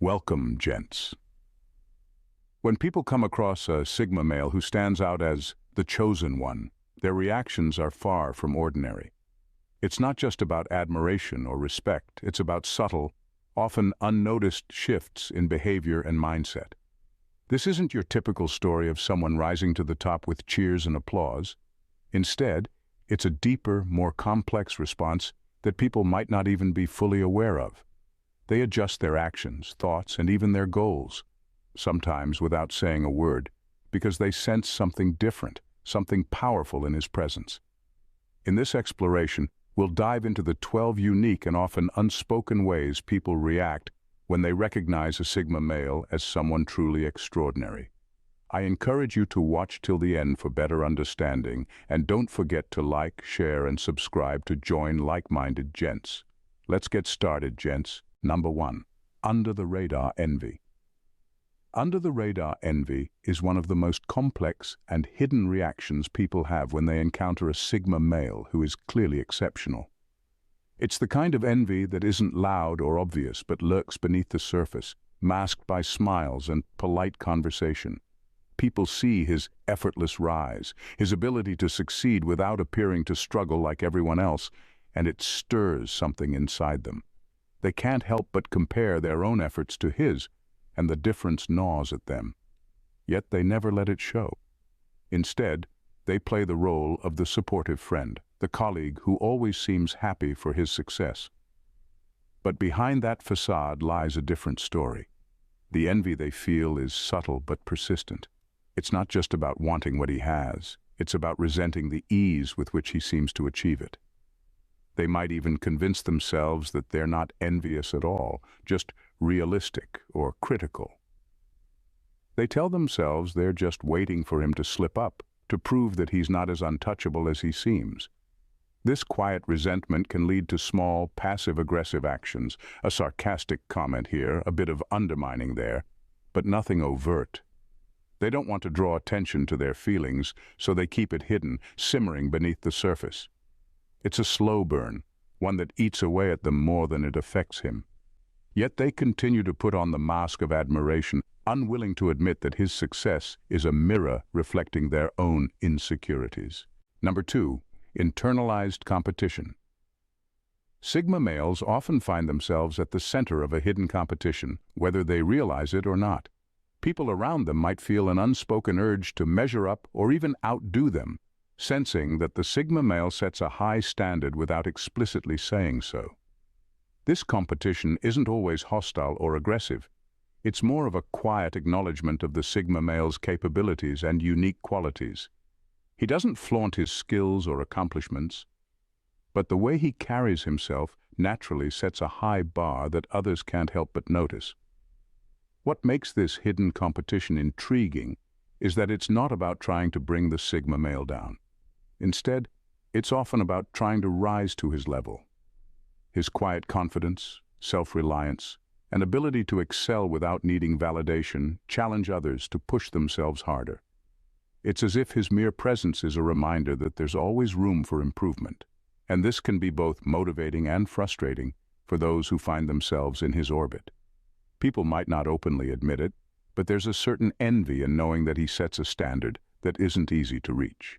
Welcome, gents. When people come across a Sigma male who stands out as the chosen one, their reactions are far from ordinary. It's not just about admiration or respect, it's about subtle, often unnoticed shifts in behavior and mindset. This isn't your typical story of someone rising to the top with cheers and applause. Instead, it's a deeper, more complex response that people might not even be fully aware of. They adjust their actions, thoughts, and even their goals, sometimes without saying a word, because they sense something different, something powerful in his presence. In this exploration, we'll dive into the 12 unique and often unspoken ways people react when they recognize a Sigma male as someone truly extraordinary. I encourage you to watch till the end for better understanding, and don't forget to like, share, and subscribe to join like-minded gents. Let's get started, gents. Number 1. Under-the-radar envy. Under-the-radar envy is one of the most complex and hidden reactions people have when they encounter a Sigma male who is clearly exceptional. It's the kind of envy that isn't loud or obvious but lurks beneath the surface, masked by smiles and polite conversation. People see his effortless rise, his ability to succeed without appearing to struggle like everyone else, and it stirs something inside them. They can't help but compare their own efforts to his, and the difference gnaws at them. Yet they never let it show. Instead, they play the role of the supportive friend, the colleague who always seems happy for his success. But behind that facade lies a different story. The envy they feel is subtle but persistent. It's not just about wanting what he has, it's about resenting the ease with which he seems to achieve it. They might even convince themselves that they're not envious at all, just realistic or critical. They tell themselves they're just waiting for him to slip up, to prove that he's not as untouchable as he seems. This quiet resentment can lead to small, passive-aggressive actions, a sarcastic comment here, a bit of undermining there, but nothing overt. They don't want to draw attention to their feelings, so they keep it hidden, simmering beneath the surface. It's a slow burn, one that eats away at them more than it affects him. Yet they continue to put on the mask of admiration, unwilling to admit that his success is a mirror reflecting their own insecurities. Number 2. Internalized competition. Sigma males often find themselves at the center of a hidden competition, whether they realize it or not. People around them might feel an unspoken urge to measure up or even outdo them, sensing that the Sigma male sets a high standard without explicitly saying so. This competition isn't always hostile or aggressive. It's more of a quiet acknowledgement of the Sigma male's capabilities and unique qualities. He doesn't flaunt his skills or accomplishments, but the way he carries himself naturally sets a high bar that others can't help but notice. What makes this hidden competition intriguing is that it's not about trying to bring the Sigma male down. Instead, it's often about trying to rise to his level. His quiet confidence, self-reliance, and ability to excel without needing validation challenge others to push themselves harder. It's as if his mere presence is a reminder that there's always room for improvement, and this can be both motivating and frustrating for those who find themselves in his orbit. People might not openly admit it, but there's a certain envy in knowing that he sets a standard that isn't easy to reach.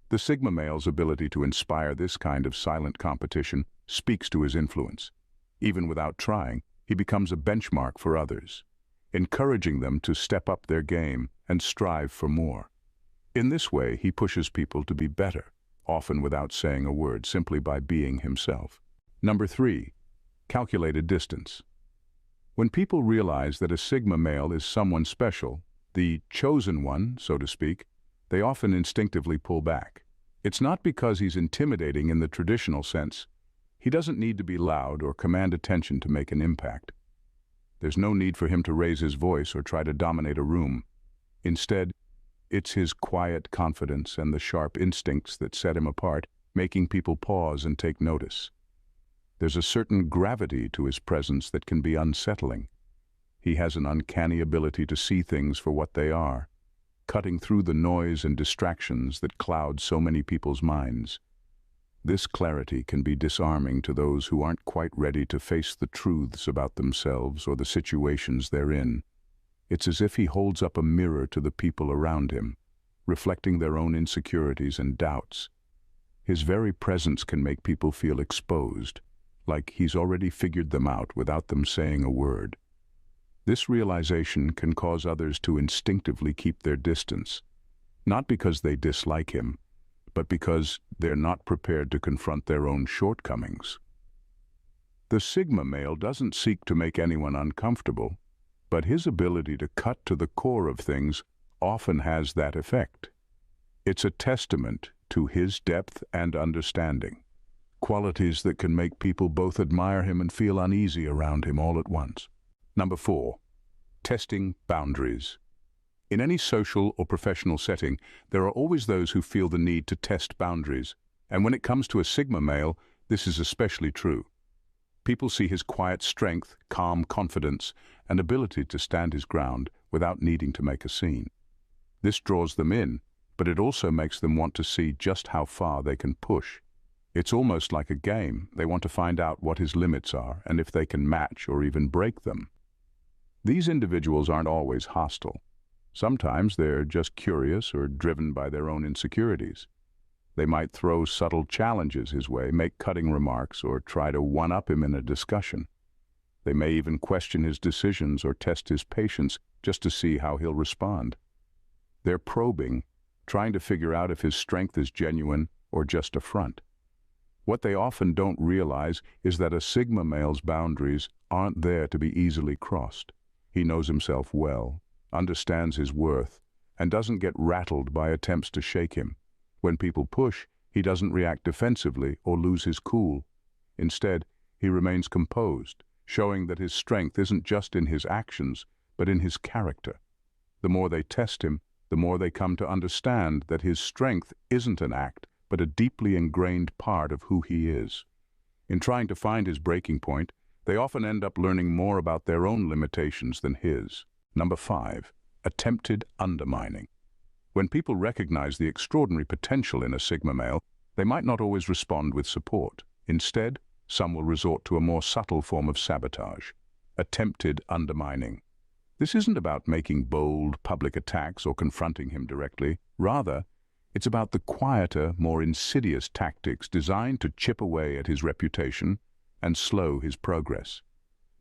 The Sigma male's ability to inspire this kind of silent competition speaks to his influence. Even without trying, he becomes a benchmark for others, encouraging them to step up their game and strive for more. In this way, he pushes people to be better, often without saying a word, simply by being himself. Number 3. Calculated distance. When people realize that a Sigma male is someone special, the chosen one, so to speak, they often instinctively pull back. It's not because he's intimidating in the traditional sense. He doesn't need to be loud or command attention to make an impact. There's no need for him to raise his voice or try to dominate a room. Instead, it's his quiet confidence and the sharp instincts that set him apart, making people pause and take notice. There's a certain gravity to his presence that can be unsettling. He has an uncanny ability to see things for what they are, cutting through the noise and distractions that cloud so many people's minds. This clarity can be disarming to those who aren't quite ready to face the truths about themselves or the situations they're in. It's as if he holds up a mirror to the people around him, reflecting their own insecurities and doubts. His very presence can make people feel exposed, like he's already figured them out without them saying a word. This realization can cause others to instinctively keep their distance, not because they dislike him, but because they're not prepared to confront their own shortcomings. The Sigma male doesn't seek to make anyone uncomfortable, but his ability to cut to the core of things often has that effect. It's a testament to his depth and understanding, qualities that can make people both admire him and feel uneasy around him all at once. Number 4, testing boundaries. In any social or professional setting, there are always those who feel the need to test boundaries, and when it comes to a Sigma male, this is especially true. People see his quiet strength, calm confidence, and ability to stand his ground without needing to make a scene. This draws them in, but it also makes them want to see just how far they can push. It's almost like a game. They want to find out what his limits are and if they can match or even break them. These individuals aren't always hostile. Sometimes they're just curious or driven by their own insecurities. They might throw subtle challenges his way, make cutting remarks, or try to one-up him in a discussion. They may even question his decisions or test his patience just to see how he'll respond. They're probing, trying to figure out if his strength is genuine or just a front. What they often don't realize is that a Sigma male's boundaries aren't there to be easily crossed. He knows himself well, understands his worth, and doesn't get rattled by attempts to shake him. When people push, he doesn't react defensively or lose his cool. Instead, he remains composed, showing that his strength isn't just in his actions, but in his character. The more they test him, the more they come to understand that his strength isn't an act, but a deeply ingrained part of who he is. In trying to find his breaking point, they often end up learning more about their own limitations than his. Number 5, attempted undermining. When people recognize the extraordinary potential in a Sigma male, they might not always respond with support. Instead, some will resort to a more subtle form of sabotage, attempted undermining. This isn't about making bold public attacks or confronting him directly. Rather, it's about the quieter, more insidious tactics designed to chip away at his reputation and slow his progress.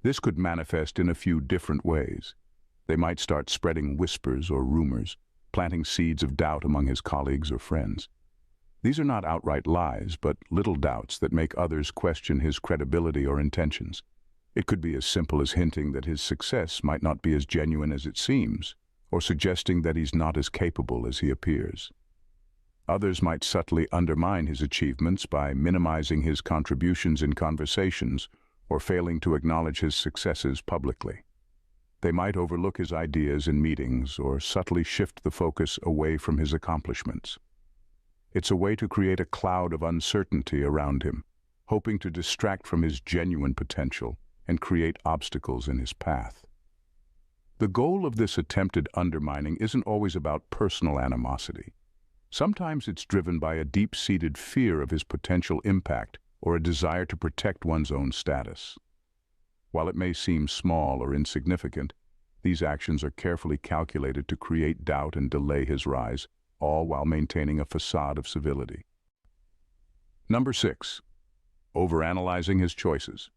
This could manifest in a few different ways. They might start spreading whispers or rumors, planting seeds of doubt among his colleagues or friends. These are not outright lies, but little doubts that make others question his credibility or intentions. It could be as simple as hinting that his success might not be as genuine as it seems, or suggesting that he's not as capable as he appears. Others might subtly undermine his achievements by minimizing his contributions in conversations or failing to acknowledge his successes publicly. They might overlook his ideas in meetings or subtly shift the focus away from his accomplishments. It's a way to create a cloud of uncertainty around him, hoping to distract from his genuine potential and create obstacles in his path. The goal of this attempted undermining isn't always about personal animosity. Sometimes it's driven by a deep-seated fear of his potential impact or a desire to protect one's own status. While it may seem small or insignificant, these actions are carefully calculated to create doubt and delay his rise, all while maintaining a facade of civility. Number 6, overanalyzing his choices.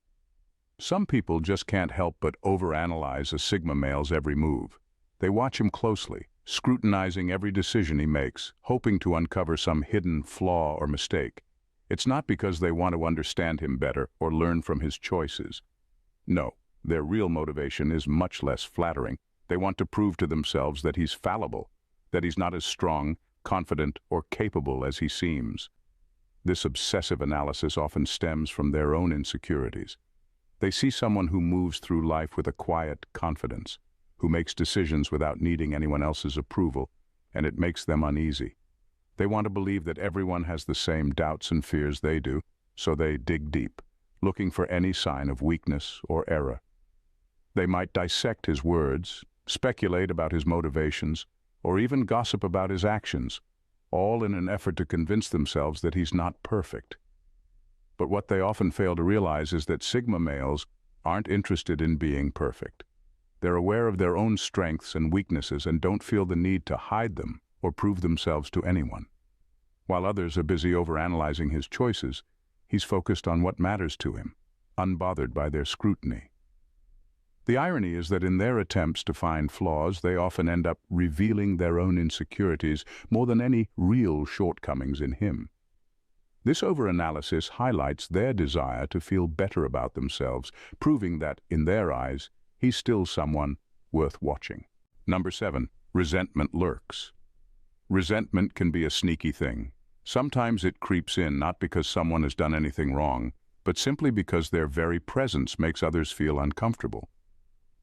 Some people just can't help but overanalyze a Sigma male's every move. They watch him closely, scrutinizing every decision he makes, hoping to uncover some hidden flaw or mistake. It's not because they want to understand him better or learn from his choices. No, their real motivation is much less flattering. They want to prove to themselves that he's fallible, that he's not as strong, confident, or capable as he seems. This obsessive analysis often stems from their own insecurities. They see someone who moves through life with a quiet confidence, who makes decisions without needing anyone else's approval, and it makes them uneasy. They want to believe that everyone has the same doubts and fears they do, so they dig deep, looking for any sign of weakness or error. They might dissect his words, speculate about his motivations, or even gossip about his actions, all in an effort to convince themselves that he's not perfect. But what they often fail to realize is that Sigma males aren't interested in being perfect. They're aware of their own strengths and weaknesses and don't feel the need to hide them or prove themselves to anyone. While others are busy overanalyzing his choices, he's focused on what matters to him, unbothered by their scrutiny. The irony is that in their attempts to find flaws, they often end up revealing their own insecurities more than any real shortcomings in him. This overanalysis highlights their desire to feel better about themselves, proving that, in their eyes, he's still someone worth watching. Number 7. Resentment lurks. Resentment can be a sneaky thing. Sometimes it creeps in not because someone has done anything wrong, but simply because their very presence makes others feel uncomfortable.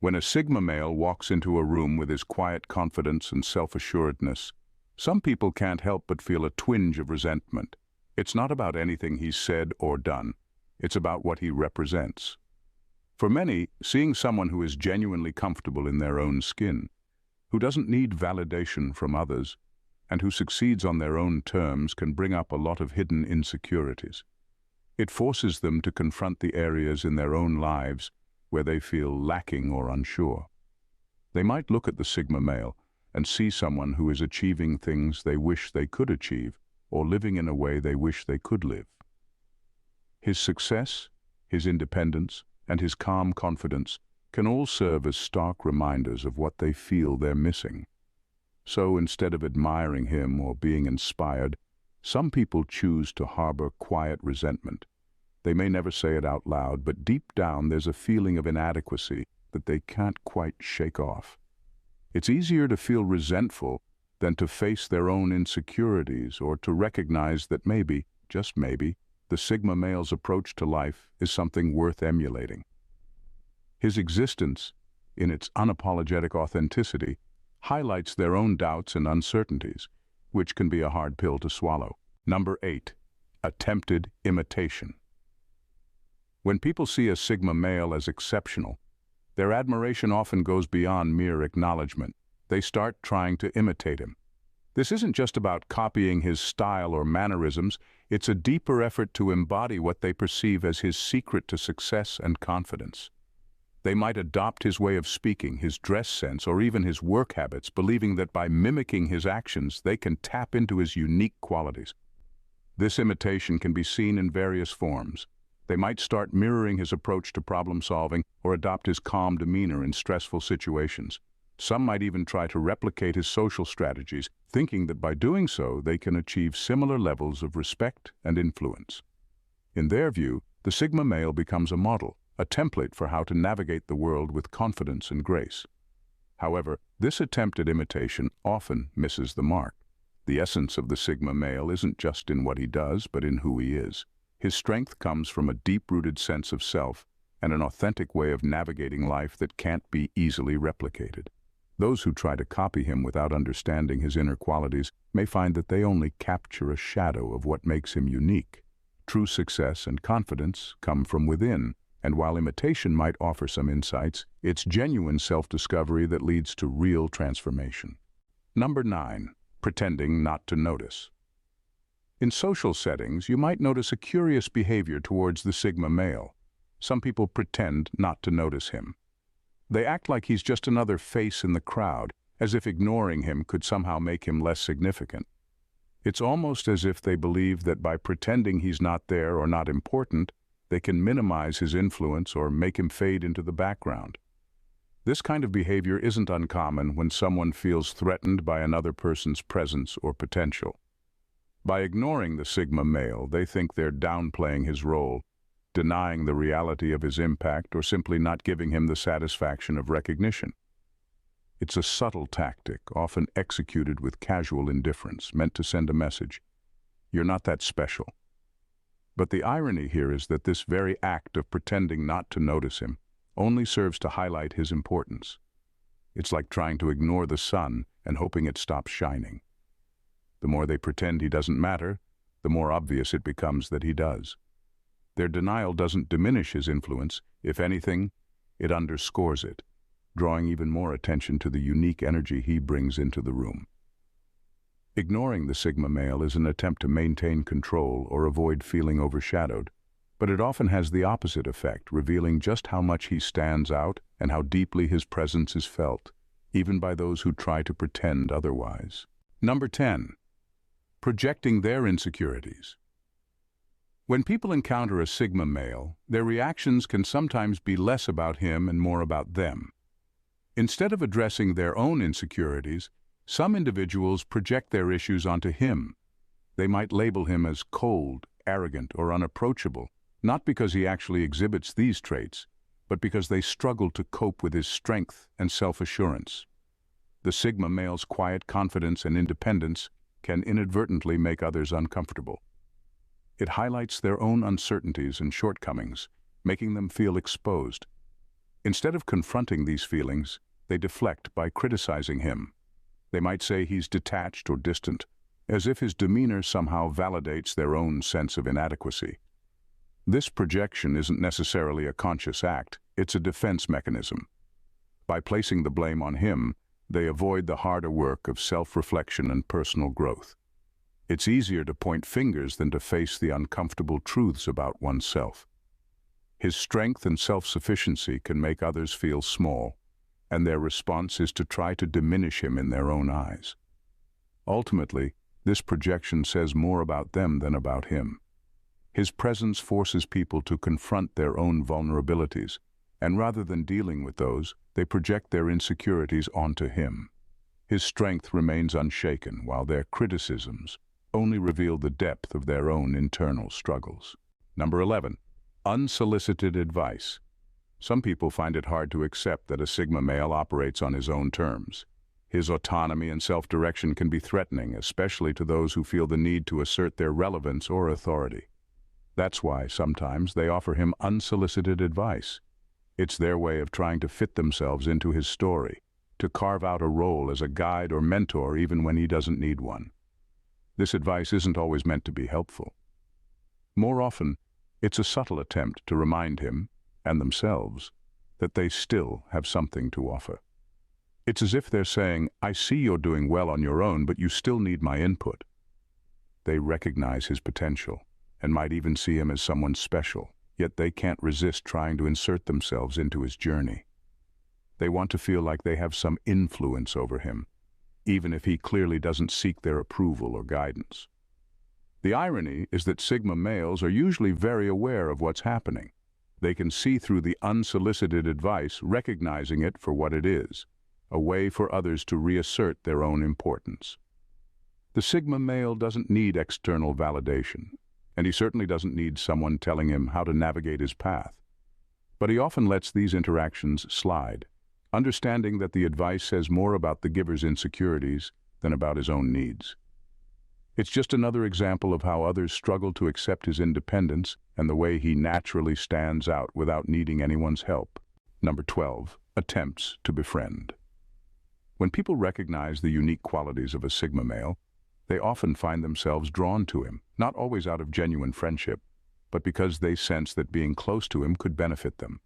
When a Sigma male walks into a room with his quiet confidence and self-assuredness, some people can't help but feel a twinge of resentment. It's not about anything he's said or done. It's about what he represents. For many, seeing someone who is genuinely comfortable in their own skin, who doesn't need validation from others, and who succeeds on their own terms can bring up a lot of hidden insecurities. It forces them to confront the areas in their own lives where they feel lacking or unsure. They might look at the Sigma male and see someone who is achieving things they wish they could achieve or living in a way they wish they could live. His success, his independence, and his calm confidence can all serve as stark reminders of what they feel they're missing. So instead of admiring him or being inspired, some people choose to harbor quiet resentment. They may never say it out loud, but deep down there's a feeling of inadequacy that they can't quite shake off. It's easier to feel resentful than to face their own insecurities or to recognize that maybe, just maybe, the Sigma male's approach to life is something worth emulating. His existence, in its unapologetic authenticity, highlights their own doubts and uncertainties, which can be a hard pill to swallow. Number 8. Attempted imitation. When people see a Sigma male as exceptional, their admiration often goes beyond mere acknowledgement. They start trying to imitate him. This isn't just about copying his style or mannerisms, it's a deeper effort to embody what they perceive as his secret to success and confidence. They might adopt his way of speaking, his dress sense, or even his work habits, believing that by mimicking his actions, they can tap into his unique qualities. This imitation can be seen in various forms. They might start mirroring his approach to problem-solving or adopt his calm demeanor in stressful situations. Some might even try to replicate his social strategies, thinking that by doing so they can achieve similar levels of respect and influence. In their view, the Sigma male becomes a model, a template for how to navigate the world with confidence and grace. However, this attempt at imitation often misses the mark. The essence of the Sigma male isn't just in what he does, but in who he is. His strength comes from a deep-rooted sense of self and an authentic way of navigating life that can't be easily replicated. Those who try to copy him without understanding his inner qualities may find that they only capture a shadow of what makes him unique. True success and confidence come from within, and while imitation might offer some insights, it's genuine self-discovery that leads to real transformation. Number 9. Pretending not to notice. In social settings, you might notice a curious behavior towards the Sigma male. Some people pretend not to notice him. They act like he's just another face in the crowd, as if ignoring him could somehow make him less significant. It's almost as if they believe that by pretending he's not there or not important, they can minimize his influence or make him fade into the background. This kind of behavior isn't uncommon when someone feels threatened by another person's presence or potential. By ignoring the Sigma male, they think they're downplaying his role, denying the reality of his impact, or simply not giving him the satisfaction of recognition. It's a subtle tactic, often executed with casual indifference, meant to send a message. You're not that special. But the irony here is that this very act of pretending not to notice him only serves to highlight his importance. It's like trying to ignore the sun and hoping it stops shining. The more they pretend he doesn't matter, the more obvious it becomes that he does. Their denial doesn't diminish his influence. If anything, it underscores it, drawing even more attention to the unique energy he brings into the room. Ignoring the Sigma male is an attempt to maintain control or avoid feeling overshadowed. But it often has the opposite effect, revealing just how much he stands out and how deeply his presence is felt, even by those who try to pretend otherwise. Number 10. Projecting their insecurities. When people encounter a Sigma male, their reactions can sometimes be less about him and more about them. Instead of addressing their own insecurities, some individuals project their issues onto him. They might label him as cold, arrogant, or unapproachable, not because he actually exhibits these traits, but because they struggle to cope with his strength and self-assurance. The Sigma male's quiet confidence and independence can inadvertently make others uncomfortable. It highlights their own uncertainties and shortcomings, making them feel exposed. Instead of confronting these feelings, they deflect by criticizing him. They might say he's detached or distant, as if his demeanor somehow validates their own sense of inadequacy. This projection isn't necessarily a conscious act, it's a defense mechanism. By placing the blame on him, they avoid the harder work of self-reflection and personal growth. It's easier to point fingers than to face the uncomfortable truths about oneself. His strength and self-sufficiency can make others feel small, and their response is to try to diminish him in their own eyes. Ultimately, this projection says more about them than about him. His presence forces people to confront their own vulnerabilities, and rather than dealing with those, they project their insecurities onto him. His strength remains unshaken, while their criticisms only reveal the depth of their own internal struggles. Number 11. Unsolicited advice. Some people find it hard to accept that a Sigma male operates on his own terms. His autonomy and self-direction can be threatening, especially to those who feel the need to assert their relevance or authority. That's why sometimes they offer him unsolicited advice. It's their way of trying to fit themselves into his story, to carve out a role as a guide or mentor even when he doesn't need one. This advice isn't always meant to be helpful. More often, it's a subtle attempt to remind him, and themselves, that they still have something to offer. It's as if they're saying, "I see you're doing well on your own, but you still need my input." They recognize his potential, and might even see him as someone special, yet they can't resist trying to insert themselves into his journey. They want to feel like they have some influence over him, even if he clearly doesn't seek their approval or guidance. The irony is that Sigma males are usually very aware of what's happening. They can see through the unsolicited advice, recognizing it for what it is, a way for others to reassert their own importance. The Sigma male doesn't need external validation, and he certainly doesn't need someone telling him how to navigate his path. But he often lets these interactions slide, understanding that the advice says more about the giver's insecurities than about his own needs. It's just another example of how others struggle to accept his independence and the way he naturally stands out without needing anyone's help. Number 12. Attempts to befriend. When people recognize the unique qualities of a Sigma male, they often find themselves drawn to him, not always out of genuine friendship, but because they sense that being close to him could benefit them.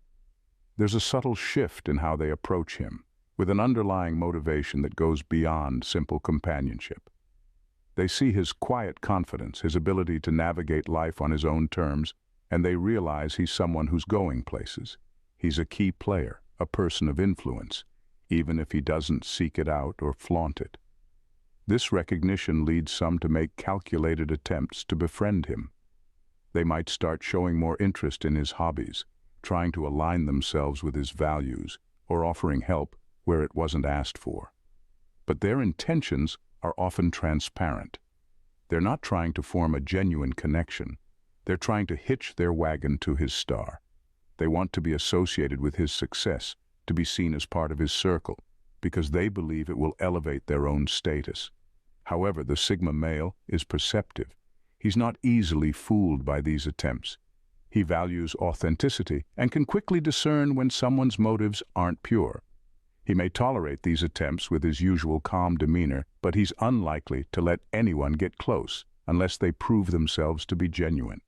There's a subtle shift in how they approach him, with an underlying motivation that goes beyond simple companionship. They see his quiet confidence, his ability to navigate life on his own terms, and they realize he's someone who's going places. He's a key player, a person of influence, even if he doesn't seek it out or flaunt it. This recognition leads some to make calculated attempts to befriend him. They might start showing more interest in his hobbies, trying to align themselves with his values, or offering help where it wasn't asked for. But their intentions are often transparent. They're not trying to form a genuine connection. They're trying to hitch their wagon to his star. They want to be associated with his success, to be seen as part of his circle, because they believe it will elevate their own status. However, the Sigma male is perceptive. He's not easily fooled by these attempts. He values authenticity and can quickly discern when someone's motives aren't pure. He may tolerate these attempts with his usual calm demeanor, but he's unlikely to let anyone get close unless they prove themselves to be genuine.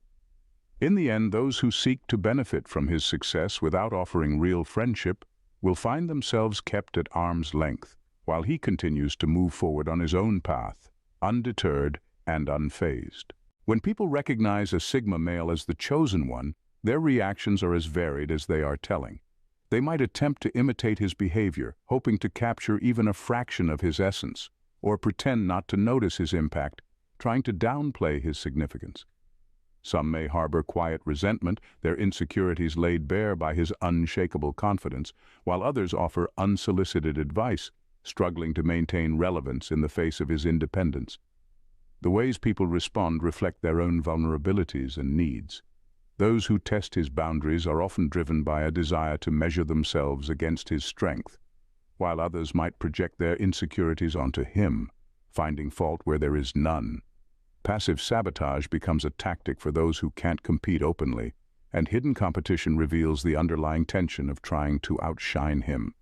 In the end, those who seek to benefit from his success without offering real friendship will find themselves kept at arm's length, while he continues to move forward on his own path, undeterred and unfazed. When people recognize a Sigma male as the chosen one, their reactions are as varied as they are telling. They might attempt to imitate his behavior, hoping to capture even a fraction of his essence, or pretend not to notice his impact, trying to downplay his significance. Some may harbor quiet resentment, their insecurities laid bare by his unshakable confidence, while others offer unsolicited advice, struggling to maintain relevance in the face of his independence. The ways people respond reflect their own vulnerabilities and needs. Those who test his boundaries are often driven by a desire to measure themselves against his strength, while others might project their insecurities onto him, finding fault where there is none. Passive sabotage becomes a tactic for those who can't compete openly, and hidden competition reveals the underlying tension of trying to outshine him.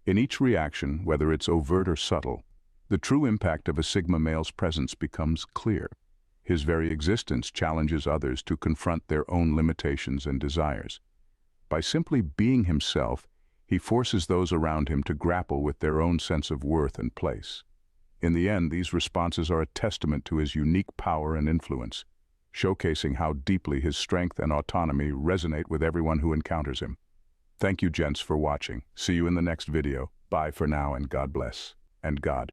In each reaction, whether it's overt or subtle, the true impact of a Sigma male's presence becomes clear. His very existence challenges others to confront their own limitations and desires. By simply being himself, he forces those around him to grapple with their own sense of worth and place. In the end, these responses are a testament to his unique power and influence, showcasing how deeply his strength and autonomy resonate with everyone who encounters him. Thank you, gents, for watching. See you in the next video. Bye for now, and God bless. And God.